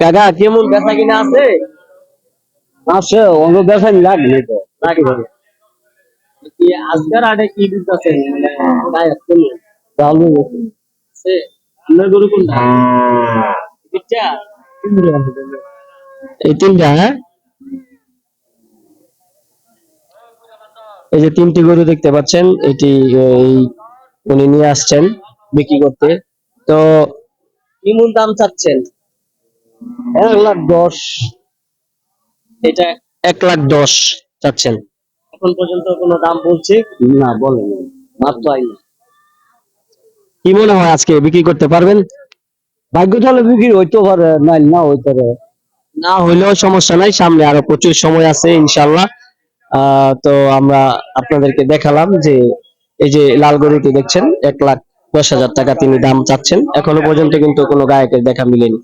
কাকা কেমন বেচা কিনা আছে? আছে অন্য বেচা লাগবে তো লাগবে। কি আজকের আড়ে কি দিতেছেন? মানে গায়ে আসছে না। চালু আছে আপনার গরু কোনটা? এটা এই তিনটা, হ্যাঁ? এই যে তিনটি গরু দেখতে পাচ্ছেন, এটি এই উনি নিয়ে আসছেন বিক্রি করতে। তো কেমন দাম চাচ্ছেন? 1,10,000 এটা 1,10,000 চাচ্ছেন। এখন পর্যন্ত কোনো দাম বলছে? না বলেন মাত্র আইনা কি মনে হয় আজকে বিক্রি করতে পারবেন? ভাগ্য চলে বিক্রি হইতে পারে নাই না হইতে পারে। না হইলেও সমস্যা নাই, সামনে আরো প্রচুর সময় আছে ইনশাল্লাহ। তো আমরা আপনাদেরকে দেখালাম যে এই যে লাল গরুটি দেখছেন, 1,10,000 টাকা তিনি দাম চাচ্ছেন। এখনো পর্যন্ত কিন্তু কোনো গায়কের দেখা মিলেনি।